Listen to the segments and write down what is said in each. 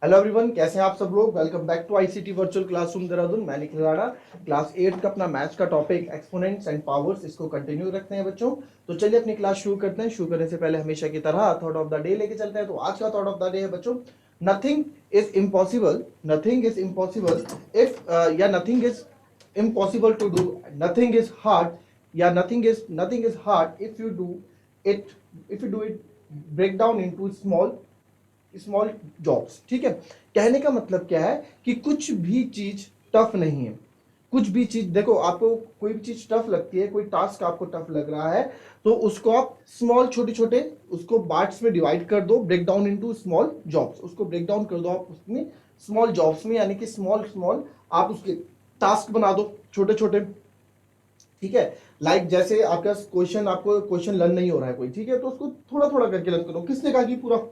Hello everyone, कैसे हैं आप सब लोग। Welcome back to ICT virtual classroom Dehradun. मैं निखिल राणा। क्लास 8 का अपना मैथ्स का टॉपिक एक्सपोनेंट्स एंड पावर्स, इसको कंटिन्यू रखते हैं बच्चों। तो चलिए अपनी क्लास शुरू करते हैं। शुरू करने से पहले हमेशा की तरह थॉट ऑफ द डे लेके चलते हैं। तो आज का थॉट ऑफ द डे है बच्चों, nothing is impossible, nothing is impossible if या nothing is impossible to do, nothing is hard या nothing is hard if you do it, break down into small jobs. ठीक है, कहने का मतलब क्या है कि कुछ भी चीज टफ नहीं है। कुछ भी चीज, देखो आपको कोई भी चीज टफ लगती है, कोई टास्क आपको टफ लग रहा है, तो उसको आप स्मॉल छोटे छोटे उसको पार्ट्स में डिवाइड कर दो, break down into small jobs. उसको ब्रेक डाउन कर दो आप उसमें स्मॉल जॉब्स में, यानी कि स्मॉल स्मॉल आप उसके टास्क बना दो छोटे छोटे। ठीक है, लाइक जैसे आपका क्वेश्चन, आपको क्वेश्चन लर्न नहीं हो रहा है कोई, ठीक है, तो उसको थोड़ा थोड़ा करके लर्न करो। किसने कहा कि पूरा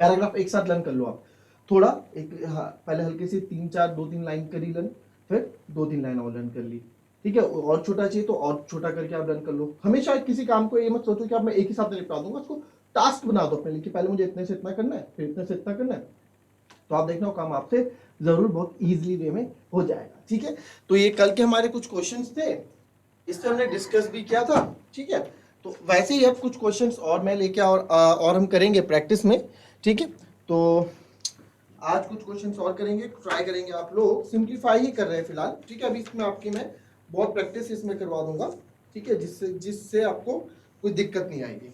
पैराग्राफ एक साथ लर्न कर लो आप? थोड़ा एक, हाँ, पहले हल्के से 3-4 2-3 लाइन करी लर्न, फिर 2-3 लाइन और लर्न कर ली। ठीक है, और छोटा चाहिए तो और छोटा करके आप लर्न कर लो। हमेशा किसी काम को ये मत सोचो कि आप मैं एक ही साथ निपटा दूंगा, उसको टास्क बना दो अपने लिए कि पहले मुझे इतने से इतना करना है, फिर इतने से इतना करना है। तो आप देखना वो काम आपसे जरूर बहुत इजीली वे में हो जाएगा। ठीक है, तो ये कल के हमारे कुछ क्वेश्चंस थे, इससे हमने डिस्कस भी किया था। ठीक है, तो वैसे ही अब कुछ क्वेश्चंस और मैं लेके और हम करेंगे प्रैक्टिस में। ठीक है, तो आज कुछ क्वेश्चंस और करेंगे, ट्राई करेंगे। आप लोग सिंप्लीफाई ही कर रहे हैं फिलहाल। ठीक है, अभी इसमें आपकी मैं बहुत प्रैक्टिस इसमें करवा दूंगा। ठीक है, जिससे जिससे आपको कोई दिक्कत नहीं आएगी।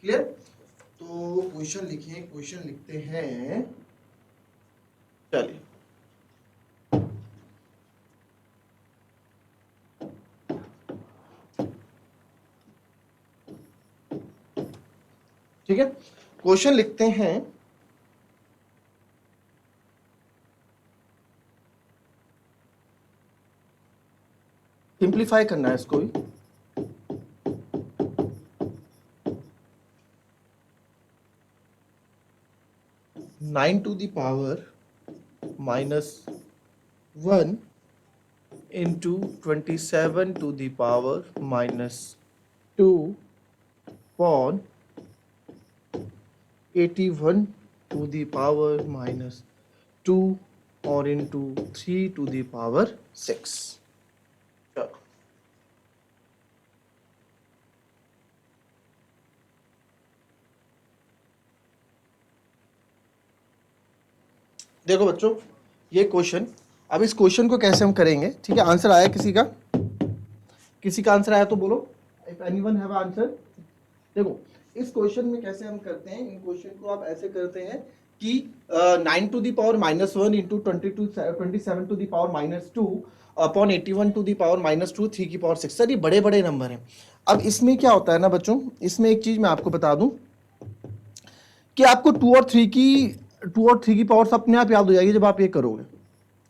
क्लियर? तो क्वेश्चन लिखें, क्वेश्चन लिखते हैं। चलिए, ठीक है, क्वेश्चन लिखते हैं। सिंप्लीफाई करना है इसको भी। Nine to the power -1 into 27 to the power -2 upon 81 to the power -2 और into 3 to the power 6। चलो, देखो बच्चों ये क्वेश्चन, अब इस क्वेश्चन को कैसे हम करेंगे। ठीक है, आंसर आया किसी का? किसी का आंसर आया तो बोलो, इफ एनीवन हैव आंसर। देखो इस क्वेश्चन में कैसे हम करते हैं, इन क्वेश्चन को आप ऐसे करते हैं कि 9 to the power -1 into 27 to the power -2 upon 81 to the power -2 3 की पावर 6। सर ये बड़े बड़े नंबर हैं। अब इसमें क्या होता है ना बच्चों, इसमें एक चीज मैं आपको बता दूं कि आपको 2 और 3 की पावर्स अपने आप याद हो जाएगी जब आप ये करोगे।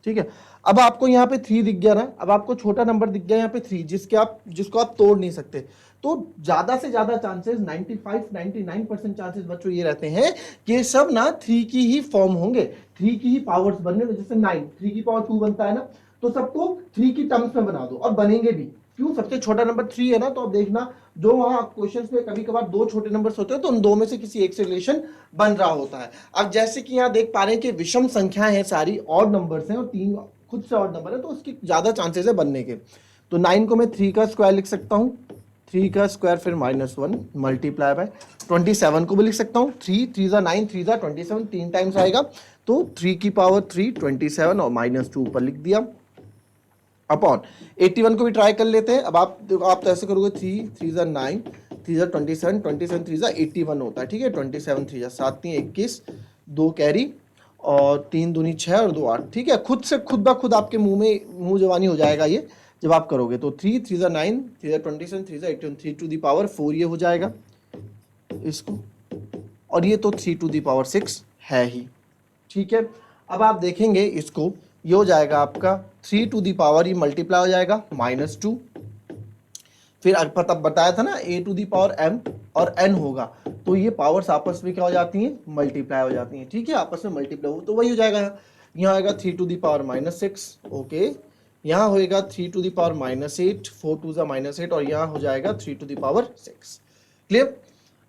ठीक है, अब आपको यहाँ पे 3 दिख गया ना, अब आपको छोटा नंबर दिख गया यहाँ पे 3, जिसको आप तोड़ नहीं सकते। तो ज्यादा से ज्यादा चांसेस 95-99% चांसेस बच्चों ये रहते हैं कि ये सब ना 3 की ही फॉर्म होंगे, 3 की ही पावर्स बनने में। जैसे 9 3 की पावर 2 बनता है ना, तो सबको 3 की टर्म्स में बना दो और बनेंगे भी। क्यों? सबसे छोटा नंबर 3 है ना, तो अब देखना जो वहां क्वेश्चंस में कभी कभार 2 छोटे नंबर्स होते हैं तो उन 2 में से किसी एक से रिलेशन बन रहा होता है। अब जैसे कि यहाँ देख पा रहे हैं कि विषम संख्याएं हैं, सारी ऑड नंबर्स हैं और 3 खुद से ऑड नंबर है, तो उसकी ज्यादा चांसेस है बनने के। तो 9 को मैं 3 का स्क्वायर लिख सकता हूँ, 3 का स्क्वायर फिर -1 मल्टीप्लाई बाय 27 को भी लिख सकता हूँ, 3 3 9 3 27 3 टाइम्स आएगा, तो 3 की पावर 3 27 और -2 ऊपर लिख दिया अपॉन 81 को भी ट्राई कर लेते हैं। अब आप तो ऐसे करोगे 3 3 9 3 27 27 3 81 होता है। ठीक है, 27 3 7 3 21 2 कैरी और 3 दूनी 6 और 2 8। ठीक है, खुद से खुद ब खुद आपके मुंह जवानी हो जाएगा ये जब आप करोगे। तो 3 3 9 3 27 3 81 3 टू दी पावर 4 ये हो जाएगा इसको, और ये तो 3 टू दी पावर 6 है ही। ठीक है, अब आप देखेंगे इसको, ये हो जाएगा आपका 3 टू दी पावर, ये मल्टीप्लाई हो जाएगा -2, फिर पता बताया था ना a to the power m और n होगा, तो ये पावर्स आपस में क्या हो जाती हैं, मल्टीप्लाई हो जाती हैं। ठीक है, आपस में मल्टीप्लाई हो, तो वही हो जाएगा। यहाँ आएगा 3 टू दी पावर -6, ओके, यहाँ होएगा 3 to the power -8, 4 to the -8, और यहाँ हो जाएगा 3 टू दी पावर 6। क्लियर?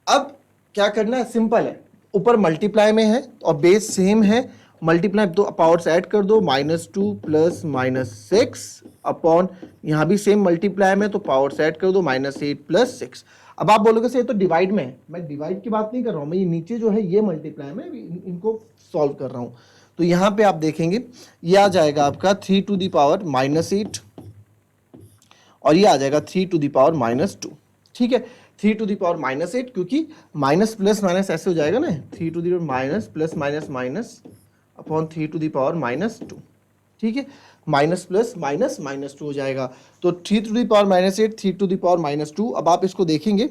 अब क्या करना है, सिंपल है, ऊपर मल्टीप्लाई में है और बेस सेम है मल्टीप्लाई, तो पावर्स ऐड कर दो, -2 प्लस -6 अपॉन, यहाँ भी सेम मल्टीप्लाई में, तो पावर्स ऐड कर दो, -8 प्लस 6। अब आप बोलोगे सर ये तो डिवाइड में है, मैं डिवाइड की बात नहीं कर रहा हूँ, मैं ये नीचे जो है ये मल्टीप्लाई में इनको सॉल्व कर रहा हूँ। तो यहाँ पे आप देखेंगे ये आ जाएगा आपका 3 टू द पावर -8 और ये आ जाएगा 3 टू द पावर -2। ठीक है, 3 टू द पावर -8, क्योंकि माइनस प्लस माइनस ऐसे हो जाएगा ना, 3 to the power minus plus minus minus upon 3 to the power -2। ठीक है, माइनस प्लस माइनस -2 हो जाएगा, तो 3 to the power -8, 3 to the power -2। अब आप इसको देखेंगे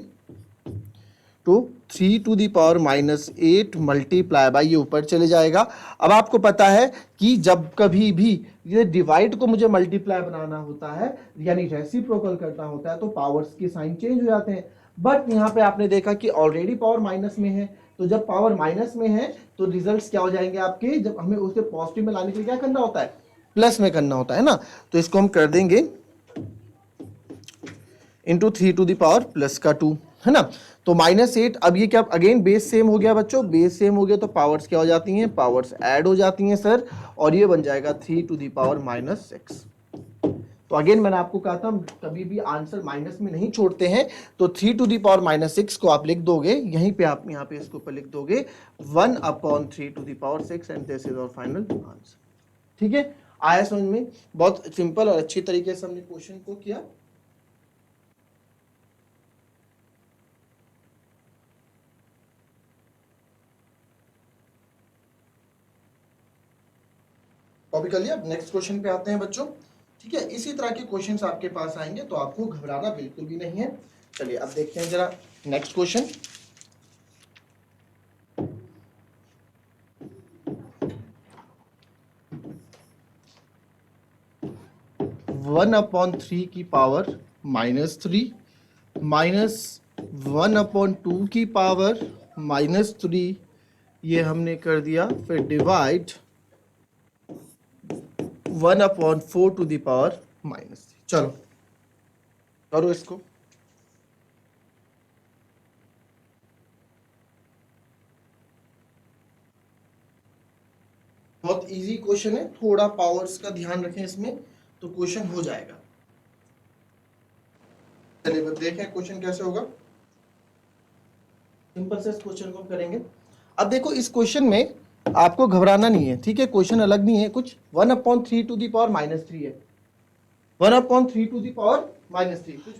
तो 3 to the power -8 multiply by, ये ऊपर चले जाएगा। अब आपको पता है कि जब कभी भी ये डिवाइड को मुझे मल्टीप्लाई बनाना होता है, यानी रेसिप्रोकल करना होता है, तो पावर्स के साइन चेंज हो जाते हैं। बट यहाँ पे आपने देखा कि ऑलरेडी पावर माइनस में है, तो जब पावर माइनस में है तो रिजल्ट्स क्या हो जाएंगे आपके, जब हमें उसे पॉजिटिव में लाने के लिए क्या करना होता है, प्लस में करना होता है ना। तो इसको हम कर देंगे into 3 to the power plus का 2, है ना। तो -8, अब ये क्या, अगेन बेस सेम हो गया बच्चों, बेस सेम हो गया तो पावर्स क्या हो जाती हैं, पावर्स ऐड हो जाती हैं सर, और ये बन जाएगा 3 टू द पावर -6। तो अगेन मैंने आपको कहा था कभी भी आंसर माइनस में नहीं छोड़ते हैं, तो 3 टू द पावर -6 को आप लिख दोगे यहीं पे, आप यहाँ पे इसके ऊपर लिख दोगे 1/3 to the power 6 and this is our final answer. ठीक है, आया समझ में, बहुत सिंपल और अच्छी तरीके से हमने क्वेश्चन को किया। कॉपी कर लिया, नेक्स्ट क्वेश्चन पे आते हैं बच्चों। ठीक है, इसी तरह के क्वेश्चंस आपके पास आएंगे तो आपको घबराना बिल्कुल भी नहीं है। चलिए अब देखते हैं जरा नेक्स्ट क्वेश्चन। (1/3 की पावर -3 (1/2 की पावर -3), ये हमने कर दिया, फिर डिवाइड 1/4 टू द पावर -3। चलो करो इसको। बहुत इजी क्वेश्चन है, थोड़ा पावर्स का ध्यान रखें इसमें तो क्वेश्चन हो जाएगा। चलिए बस देखें क्वेश्चन कैसे होगा। सिंपल से इस क्वेश्चन को करेंगे। अब देखो इस क्वेश्चन में आपको घबराना नहीं है, ठीक है, क्वेश्चन अलग नहीं है कुछ, 1/3 टू द पावर -3 है, 1/3 टू द पावर -3 कुछ,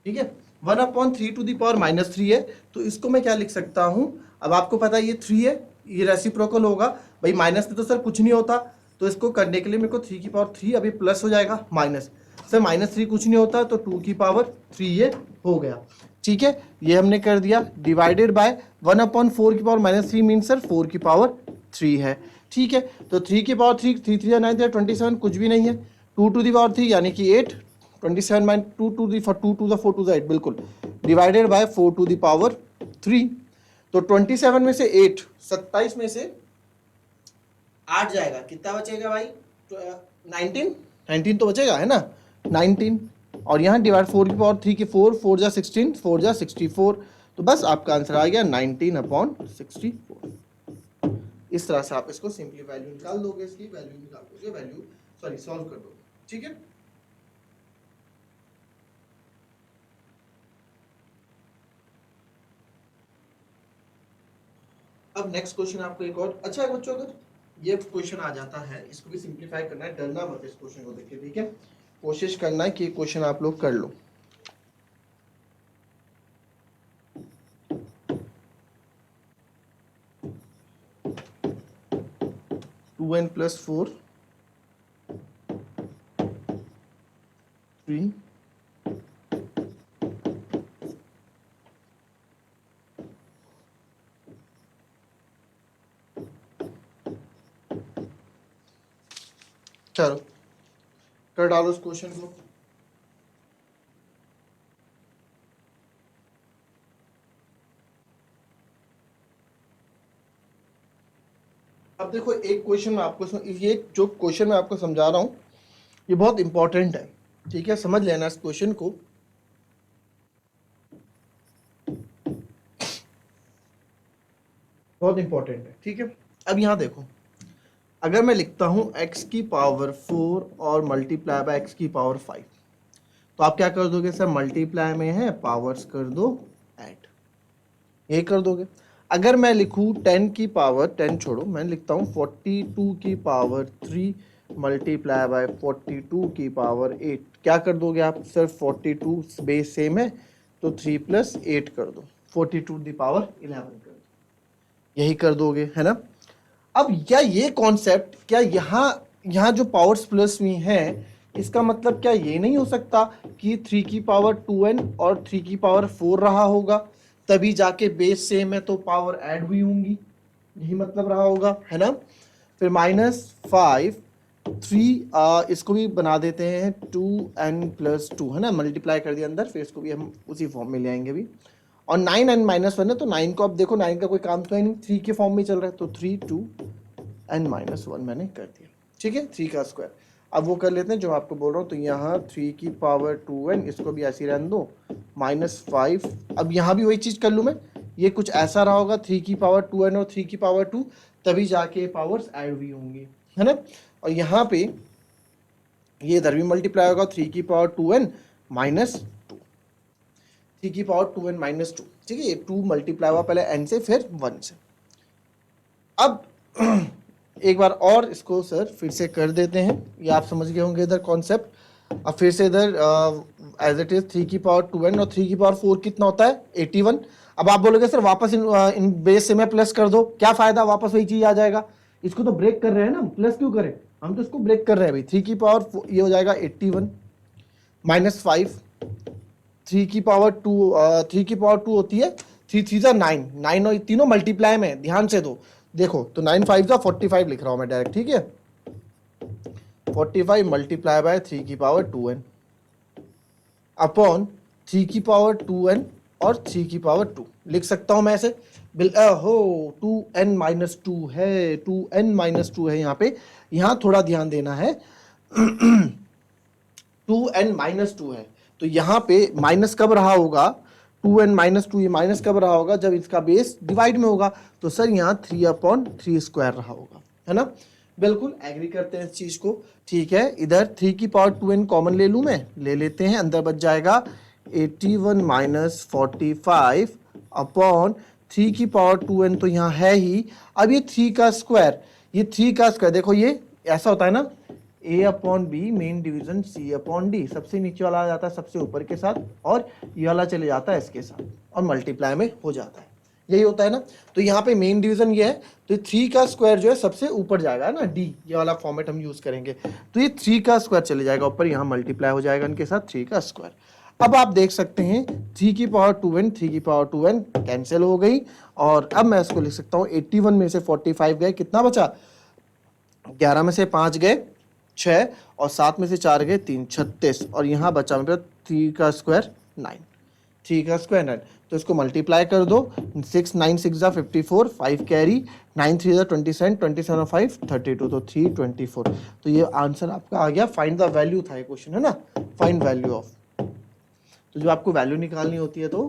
ठीक है, 1/3 टू द पावर -3 है, तो इसको मैं क्या लिख सकता हूं, अब आपको पता है ये 3 है, ये रेसिप्रोकल होगा भाई, माइनस में तो सर कुछ नहीं होता, तो इसको करने के लिए मेरे को 3 की पावर 3 अभी प्लस हो जाएगा, माइनस सर -3 कुछ नहीं होता, तो 2 की पावर 3 ये हो गया। ठीक है, ये हमने कर दिया, डिवाइडेड बाय 1/4 की पावर -3 मीन सर 4 की पावर 3 है। ठीक है, तो 3 की पावर 3, 3 3 9 27 कुछ भी नहीं है, 2 टू दी पावर 3 यानी कि 8, 27 minus 2 to the 2 to the 4 to the 8 बिल्कुल, divided by 4 to the power 3। तो 27 में से 8, 27 में से 8 जाएगा, कितना बचेगा भाई, 19 तो बचेगा, है ना, 19, और यहाँ डिवाइड 4 की पावर 3 की 4 4 जा 16, 4 जा 64, तो बस आपका आंसर आ गया 19/64। इस तरह से आप इसको सिंपली वैल्यू निकाल दोगे, इसकी वैल्यू निकाल दोगे, वैल्यू सॉरी सॉल्व कर दोगे। ठीक है, अब नेक्स्ट क्वेश्चन आपको एक और अच्छा है बच्चों, अगर ये क्वेश्चन आ जाता है इसको भी सिंप्लीफाई करना है, डरना मत इस क्वेश्चन को देख के, ठीक है, कोशिश करना है कि क्वेश्चन आप लोग कर लो। टू एन प्लस 4 3 चलो कर डालो इस क्वेश्चन को। अब देखो एक क्वेश्चन में आपको, ये जो क्वेश्चन मैं आपको समझा रहा हूं ये बहुत इंपॉर्टेंट है, ठीक है, समझ लेना इस क्वेश्चन को। बहुत इंपॉर्टेंट है, ठीक है। अब यहाँ देखो, अगर मैं लिखता हूँ x की पावर 4 और मल्टीप्लाई बाय x की पावर 5, तो आप क्या कर दोगे सर, मल्टीप्लाई में है पावर्स कर दो ऐड, यही कर दोगे। अगर मैं लिखूँ 10 की पावर 10 छोड़ो, मैं लिखता हूँ 42 की पावर 3 मल्टीप्लाई बाय 42 की पावर 8, क्या कर दोगे आप सर, 42 बेस सेम है तो 3 प्लस 8 कर दो, 42 दी पावर 11 कर दो, यही कर दोगे, है ना। अब क्या ये कॉन्सेप्ट, क्या यहाँ यहाँ जो पावर्स प्लस हुई हैं, इसका मतलब क्या ये नहीं हो सकता कि 3 की पावर 2n और 3 की पावर 4 रहा होगा, तभी जाके बेस सेम है तो पावर ऐड हुई होंगी, यही मतलब रहा होगा, है ना। फिर -5 3, इसको भी बना देते हैं 2n+2, है ना, मल्टीप्लाई कर दिया अंदर, फिर इसको भी हम उसी फॉर्म में ले आएंगे अभी। और 9n-1 है तो 9 को अब देखो, 9 का कोई काम तो है नहीं, 3 के फॉर्म में चल रहा है, तो 3 2n-1 मैंने कर दिया, ठीक है, 3 का स्क्वायर। अब वो कर लेते हैं जो आपको बोल रहा हूँ, तो यहाँ 3 की पावर 2n, इसको भी ऐसे ही रहने दो, -5। अब यहाँ भी वही चीज़ कर लूँ मैं, ये कुछ ऐसा रहा होगा 3 की पावर 2n और 3 की पावर 2, तभी जाके पावर्स ऐड हुई होंगी, है ना। और यहाँ पे ये इधर भी मल्टीप्लाई होगा, 3 की पावर 2n -2, 3 की पावर 2n -2, ठीक है, ये 2 मल्टीप्लाई हुआ पहले n से फिर 1 से। अब एक बार और इसको सर फिर से कर देते हैं, ये आप समझ गए होंगे इधर कॉन्सेप्ट। अब फिर से इधर एज इट इज 3 की पावर 2n और 3 की पावर 4 कितना होता है, 81। अब आप बोलोगे सर वापस इन बेस से मैं प्लस कर दो, क्या फायदा, वापस वही चीज आ जाएगा। इसको तो ब्रेक कर रहे हैं ना, प्लस क्यों करें, हम तो इसको ब्रेक कर रहे हैं भाई। 3 की पावर ये हो जाएगा 81 -5, 3 की पावर 2, 3 की पावर 2 होती है 3 3 9, 9 और तीनों मल्टीप्लाई में, ध्यान से दो देखो, तो 9 5 45 लिख रहा हूं मैं डायरेक्ट, ठीक है। 45 मल्टीप्लाई बाय 3 की पावर 2n अपॉन 3 की पावर 2n और 3 की पावर 2 लिख सकता हूं मैं ऐसे। हो 2n-2 है, 2n-2 है यहाँ पे, यहाँ थोड़ा ध्यान देना है। 2n-2 है, तो यहाँ पे माइनस कब रहा होगा, 2n-2, ये माइनस कब रहा होगा, जब इसका बेस डिवाइड में होगा, तो सर यहाँ 3/3² रहा होगा, है ना। बिल्कुल एग्री करते हैं इस चीज को, ठीक है। इधर 3 की पावर 2n कॉमन ले लूं मैं, ले लेते हैं, अंदर बच जाएगा 81 - 45 अपॉन 3 की पावर 2n तो यहाँ है ही। अब ये 3 का स्क्वायर, ये 3 का स्क्वायर देखो, ये ऐसा होता है ना, a/b मेन डिवीजन c/d, सबसे नीचे वाला आ जाता है सबसे ऊपर के साथ, और ये वाला चले जाता है इसके साथ, और मल्टीप्लाई में हो जाता है, यही होता है ना। तो यहाँ पे मेन डिवीजन ये है, तो 3 का स्क्वायर जो है सबसे ऊपर जाएगा ना, d, ये वाला फॉर्मेट हम यूज करेंगे, तो ये 3 का स्क्वायर चले जाएगा ऊपर, यहाँ मल्टीप्लाई हो जाएगा इनके साथ 3 का स्क्वायर। अब आप देख सकते हैं 3 की पावर 2n, 3 की पावर 2n कैंसिल हो गई, और अब मैं इसको लिख सकता हूँ 81 में से 45 गए, कितना बचा, 11 में से 5 गए 6, और 7 में से 4 गए 3, 36, और यहाँ बचा मेरे 3 का स्क्वायर 9, 3 का स्क्वायर 9, तो इसको मल्टीप्लाई कर दो, 6 9 6 54, 5 कैरी, 9 3 27, 27 5 32, तो 324। तो ये आंसर आपका आ गया। फाइंड द वैल्यू था ये क्वेश्चन, है ना, फाइंड वैल्यू ऑफ। तो जब आपको वैल्यू निकालनी होती है तो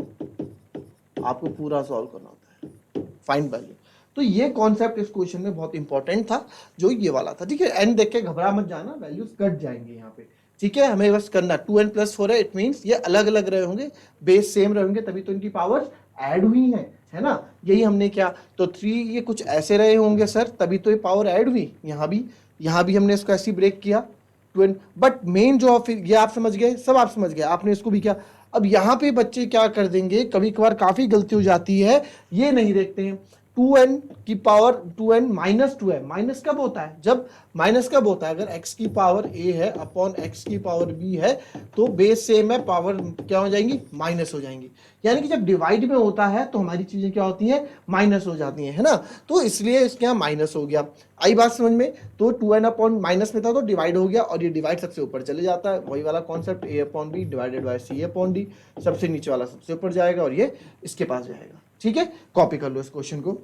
आपको पूरा सॉल्व करना होता है, फाइंड वैल्यू। तो ये कॉन्सेप्ट इस क्वेश्चन में बहुत इंपॉर्टेंट था, जो ये वाला था, ठीक है। एंड देख के घबरा मत जाना, वैल्यूज कट जाएंगे यहाँ पे, ठीक है। हमें बस करना 2n+4 है, इट मींस ये अलग अलग रहे होंगे, बेस सेम रहेंगे, तभी तो इनकी पावर्स ऐड हुई है ना, यही हमने क्या, तो 3 ये कुछ ऐसे रहे होंगे सर, तभी तो ये पावर ऐड हुई। यहाँ भी हमने इसको ऐसे ब्रेक किया 2n, बट मेन जो फिर ये आप समझ गए, सब आप समझ गए, आपने इसको भी किया। अब यहाँ पे बच्चे क्या कर देंगे, कभी कभार काफी गलती हो जाती है, ये नहीं देखते हैं 2n की पावर 2n -2 है, माइनस कब होता है, जब माइनस कब होता है, अगर x की पावर a है अपॉन x की पावर b है, तो बेस सेम है, पावर क्या हो जाएंगी, माइनस हो जाएंगी। यानी कि जब डिवाइड में होता है तो हमारी चीजें क्या होती हैं, माइनस हो जाती हैं, है ना। तो इसलिए इसके यहाँ माइनस हो गया, आई बात समझ में। तो 2n अपॉन माइनस में था तो डिवाइड हो गया, और ये डिवाइड सबसे ऊपर चले जाता है, वही वाला concept, a/b divided by c/d, सबसे नीचे वाला सबसे ऊपर जाएगा और ये इसके पास जाएगा, ठीक है। कॉपी कर लो इस क्वेश्चन को।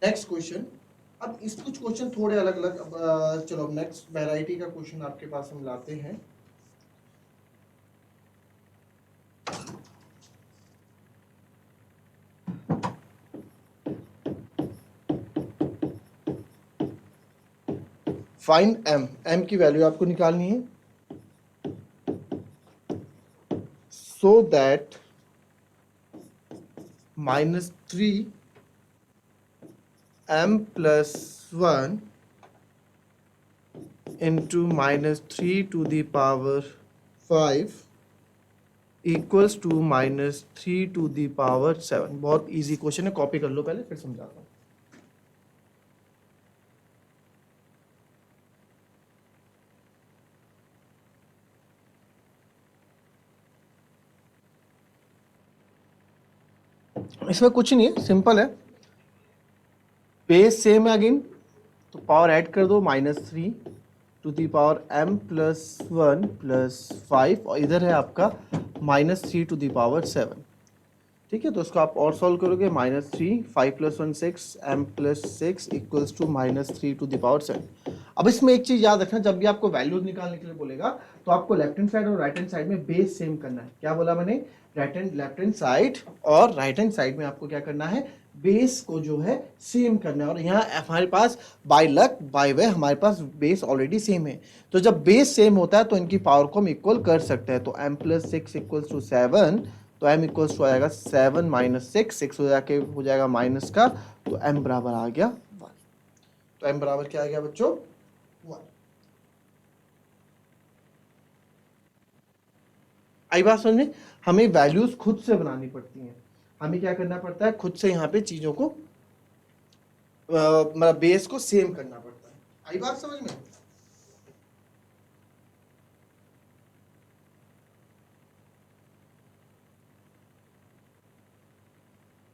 नेक्स्ट क्वेश्चन, अब इस कुछ क्वेश्चन थोड़े अलग अलग, चलो अब नेक्स्ट वैरायटी का क्वेश्चन आपके पास हम लाते हैं। फाइंड एम, एम की वैल्यू आपको निकालनी है, so that -3 m plus 1 into -3 to the power 5 equals to -3 to the power 7। बहुत इजी क्वेश्चन है, कॉपी कर लो पहले फिर समझाता हूँ। इसमें कुछ नहीं है, सिंपल है, बेस सेम है अगेन, तो पावर ऐड कर दो -3 to the power m plus 1 plus 5 और इधर है आपका -3 to the power 7। ठीक है, तो इसको आप और सॉल्व करोगे, -3 5 plus 1 6 m plus 6 equals to -3 to the power 7। अब इसमें एक चीज याद रखना, जब भी आपको वैल्यूज निकालने के लिए बोलेगा तो आपको लेफ्ट हैंड साइड और राइट हैंड साइड में बेस सेम करना है। क्या बोला मैंने, लेफ्ट हैंड साइड और राइट हैंड साइड में आपको क्या करना है, बेस को जो है सेम करना है। और यहाँ हमारे पास बाय लक बाय वे हमारे पास बेस ऑलरेडी सेम है, तो जब बेस सेम होता है तो इनकी पावर को हम इक्वल कर सकते हैं। तो m plus 6 इक्वल्स टू 7, तो m इक्वल्स टू आएगा 7 minus 6, 6 हो जाएगा माइनस का, तो m बराबर आ गया 1। तो m बराबर क्या आ गया बच्चों, 1। आई बात समझ में, हमें वैल्यूज खुद से बनानी पड़ती हैं, हमें क्या करना पड़ता है, खुद से यहाँ पे चीजों को मतलब बेस को सेम करना पड़ता है। आई बात समझ में।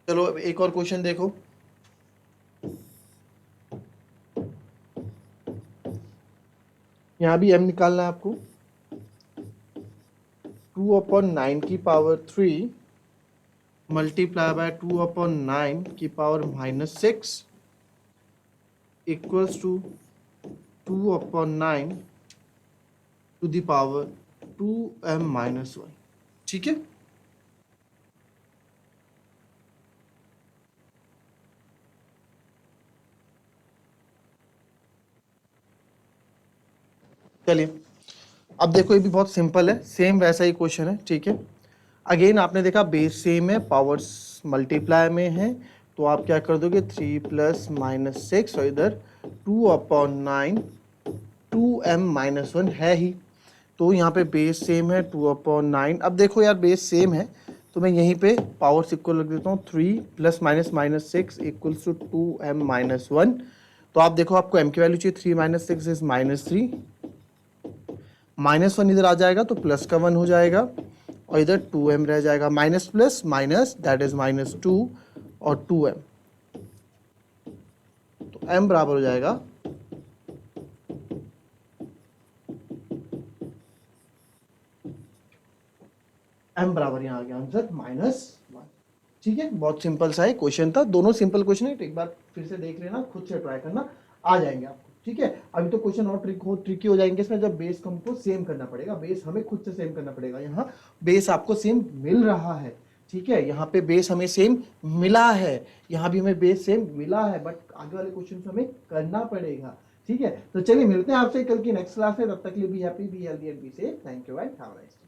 चलो अब एक और क्वेश्चन देखो, यहां भी m निकालना है आपको। 2/9 की पावर 3 मल्टीप्लाई बाय 2/9 की power -6 equals to 2/9 to the power 2m-1। ठीक है, चलिए अब देखो, ये भी बहुत सिंपल है, सेम वैसा ही क्वेश्चन है। ठीक है, अगेन आपने देखा बेस सेम है, पावर्स मल्टीप्लाई में है, तो आप क्या कर दोगे, 3 + -6 और इधर 2/9 2m-1 है ही, तो यहाँ पे बेस सेम है 2/9। अब देखो यार बेस सेम है तो मैं यहीं पे पावर्स इक्वल रख देता हूँ, 3 + -6 इक्वल्स टू 2m-1। तो आप देखो आपको m की वैल्यू चाहिए, 3 - 6 इज -3, -1 इधर आ जाएगा तो प्लस का 1 हो जाएगा और इधर 2m रह जाएगा, minus plus minus that is -2 और 2m, तो m बराबर हो जाएगा m बराबर यहाँ आ गया आंसर -1। ठीक है, बहुत सिंपल सा है क्वेश्चन था, दोनों सिंपल क्वेश्चन है, एक बार फिर से देख लेना, खुद से ट्राई करना, आ जाएंगे आपको। ठीक है, अभी तो क्वेश्चन और ट्रिकी हो जाएंगे इसमें, जब बेस को हमको सेम करना पड़ेगा, बेस हमें खुद से सेम करना पड़ेगा। यहाँ बेस आपको सेम मिल रहा है, ठीक है, यहाँ पे बेस हमें सेम मिला है, यहाँ भी हमें बेस सेम मिला है, बट आगे वाले क्वेश्चन हमें करना पड़ेगा। ठीक है, तो चलिए मिलते हैं आपसे कल की नेक्स्ट क्लास में, तब तक के लिए be happy, be healthy and be safe. Thank you and have a nice day.